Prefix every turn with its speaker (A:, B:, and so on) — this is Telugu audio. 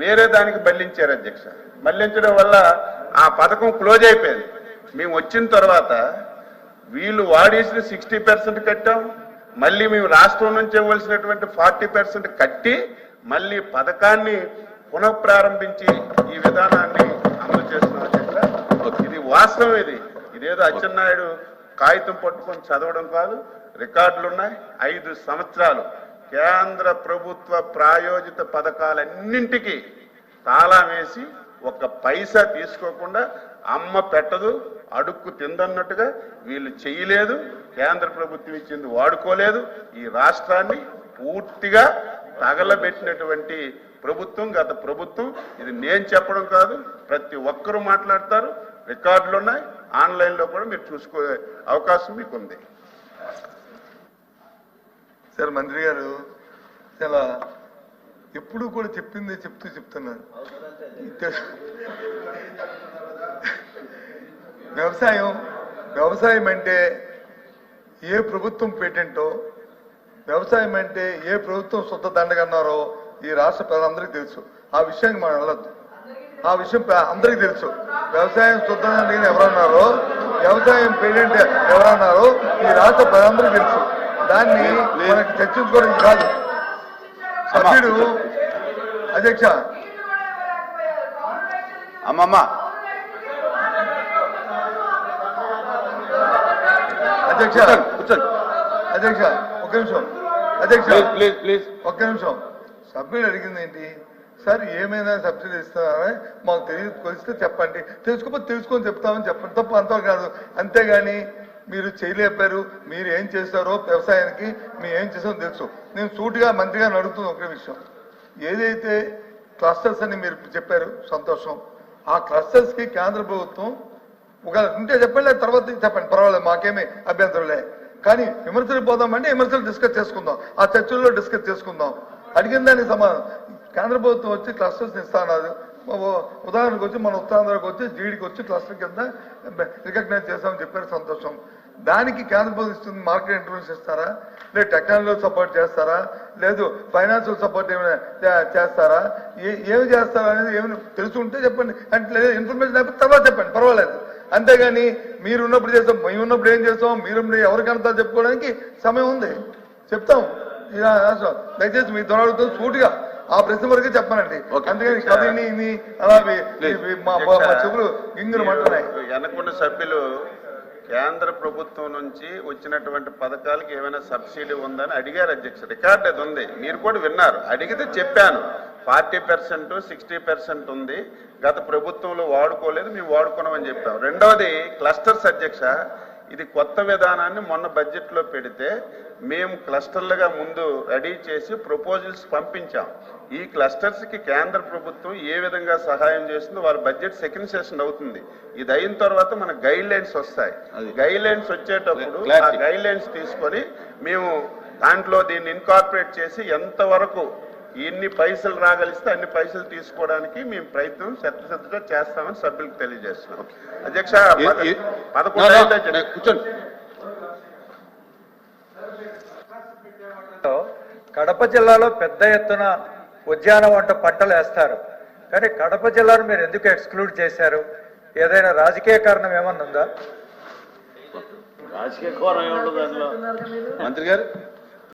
A: వేరే దానికి మళ్లించారు అధ్యక్ష. మళ్లించడం వల్ల ఆ పథకం క్లోజ్ అయిపోయింది. మేము వచ్చిన తర్వాత వీళ్ళు వాడేసిన 60% కట్టాం. మళ్ళీ మేము రాష్ట్రం నుంచి ఇవ్వాల్సినటువంటి 40% కట్టి మళ్ళీ పథకాన్ని పునఃప్రారంభించి ఈ విధానాన్ని అమలు చేస్తున్నాం అధ్యక్ష. ఇది వాస్తవం. ఇదేదో అచ్చెన్నాయుడు కాగితం పట్టుకొని చదవడం కాదు, రికార్డులు ఉన్నాయి. 5 సంవత్సరాలు కేంద్ర ప్రభుత్వ ప్రాయోజిత పథకాలన్నింటికీ తాళం వేసి ఒక్క పైసా తీసుకోకుండా అమ్మ పెట్టదు అడుక్కు తిందన్నట్టుగా వీళ్ళు చేయలేదు. కేంద్ర ప్రభుత్వం ఇచ్చింది వాడుకోలేదు. ఈ రాష్ట్రాన్ని పూర్తిగా తగలబెట్టినటువంటి ప్రభుత్వం గత ప్రభుత్వం. ఇది నేను చెప్పడం కాదు, ప్రతి ఒక్కరూ మాట్లాడతారు, రికార్డులు ఉన్నాయి, ఆన్లైన్లో కూడా మీరు చూసుకునే అవకాశం మీకు ఉంది.
B: సార్ మంత్రి గారు చాలా ఎప్పుడు కూడా చెప్పింది చెప్తున్నారు. వ్యవసాయం అంటే ఏ ప్రభుత్వం పేటెంటో, వ్యవసాయం అంటే ఏ ప్రభుత్వం సొంత దండగన్నారో ఈ రాష్ట్ర ప్రజలందరికీ తెలుసు. ఆ విషయానికి మనం వెళ్ళొద్దు. ఆ విషయం అందరికీ తెలుసు. వ్యవసాయం సొంత దండగని ఎవరన్నారో, వ్యవసాయం పేటెంట్ ఎవరన్నారో ఈ రాష్ట్ర ప్రజలందరికీ తెలుసు. దాన్ని మనకి చర్చించుకోవడం కాదు. సభ్యుడు అధ్యక్ష
A: అమ్మమ్మ
B: అధ్యక్ష అధ్యక్ష ఒక్క నిమిషం అధ్యక్ష ప్లీజ్ ఒక్క నిమిషం. సభ్యుడు అడిగింది ఏంటి సార్, ఏమైనా సబ్సిడీ ఇస్తారా మాకు తెలిస్తే చెప్పండి, తెలుసుకోకపోతే తెలుసుకొని చెప్తామని చెప్పండి, తప్ప అంతా కాదు. అంతేగాని మీరు చేయలేపారు, మీరు ఏం చేస్తారో వ్యవసాయానికి మీరు ఏం చేస్తారో తెలుసు. నేను సూటిగా మంత్రిగా అడుగుతున్న ఒకే విషయం, ఏదైతే క్లస్టర్స్ అని మీరు చెప్పారు సంతోషం. ఆ క్లస్టర్స్ కి కేంద్ర ప్రభుత్వం ఒక ఉంటే చెప్పండి, తర్వాత చెప్పండి, పర్వాలేదు, మాకేమీ అభ్యంతరం లే. కానీ విమర్శలు పోదామంటే విమర్శలు డిస్కస్ చేసుకుందాం, ఆ చర్చల్లో డిస్కస్ చేసుకుందాం. అడిగిన దానికి సమాధానం కేంద్ర ప్రభుత్వం వచ్చి క్లస్టర్స్ ఇస్తానన్నారు. ఉదాహరణకు వచ్చి మన ఉత్తరాంధ్రకు వచ్చి జీడికి వచ్చి క్లస్టర్ కింద రికగ్నైజ్ చేస్తామని చెప్పారు సంతోషం. దానికి కేంద్ర ప్రభుత్వం ఇస్తుంది మార్కెట్ ఇంటర్వెన్స్ ఇస్తారా, లేదు టెక్నాలజీ సపోర్ట్ చేస్తారా, లేదు ఫైనాన్షియల్ సపోర్ట్ ఏమైనా చేస్తారా, ఏమి చేస్తారా అనేది ఏమైనా తెలుసుంటే చెప్పండి. అంటే లేదు ఇన్ఫర్మేషన్ అయిపోతే తర్వాత చెప్పండి, పర్వాలేదు. అంతేగాని మీరు ఉన్నప్పుడు చేస్తాం, మేము ఉన్నప్పుడు ఏం చేస్తాం, మీరు ఎవరికంతా చెప్పుకోవడానికి సమయం ఉంది, చెప్తాం. దయచేసి మీ ద్వారా సూటిగా ఆ ప్రశ్న వరకే చెప్పానండి. అందుకని కవిని అలా చెవులు గింగులు మంటున్నాయి.
A: వెనకున్న సభ్యులు కేంద్ర ప్రభుత్వం నుంచి వచ్చినటువంటి పథకాలకి ఏమైనా సబ్సిడీ ఉందని అడిగారు అధ్యక్ష. రికార్డు అది ఉంది, మీరు కూడా విన్నారు. అడిగితే చెప్పాను 40%, 60% ఉంది, గత ప్రభుత్వంలో వాడుకోలేదు, మేము వాడుకున్నామని చెప్పాం. రెండవది క్లస్టర్స్ అధ్యక్ష, ఇది కొత్త విధానాన్ని మొన్న బడ్జెట్లో పెడితే మేము క్లస్టర్లుగా ముందు రెడీ చేసి ప్రపోజల్స్ పంపించాం. ఈ క్లస్టర్స్కి కేంద్ర ప్రభుత్వం ఏ విధంగా సహాయం చేస్తుందో వాళ్ళ బడ్జెట్ సెకండ్ సెషన్ అవుతుంది. ఇది అయిన తర్వాత మన గైడ్ లైన్స్ వస్తాయి. గైడ్ లైన్స్ వచ్చేటప్పుడు ఆ గైడ్ లైన్స్ తీసుకొని మేము దాంట్లో దీన్ని ఇన్కార్పొరేట్ చేసి ఎంతవరకు ఎన్ని పైసలు రాగలిస్తే అన్ని పైసలు తీసుకోవడానికి మేము ప్రయత్నం శ్రద్ధగా చేస్తామని సభ్యులకు తెలియజేస్తున్నాం. అధ్యక్ష 11
C: కడప జిల్లాలో పెద్ద ఎత్తున ఉద్యాన పంటలు వేస్తారు, కానీ కడప జిల్లాను మీరు ఎందుకు ఎక్స్క్లూడ్ చేశారు? ఏదైనా రాజకీయ కారణం ఏమన్నా ఉందా?
D: రాజకీయ కోణం ఏముండదు అందులో మంత్రి గారు.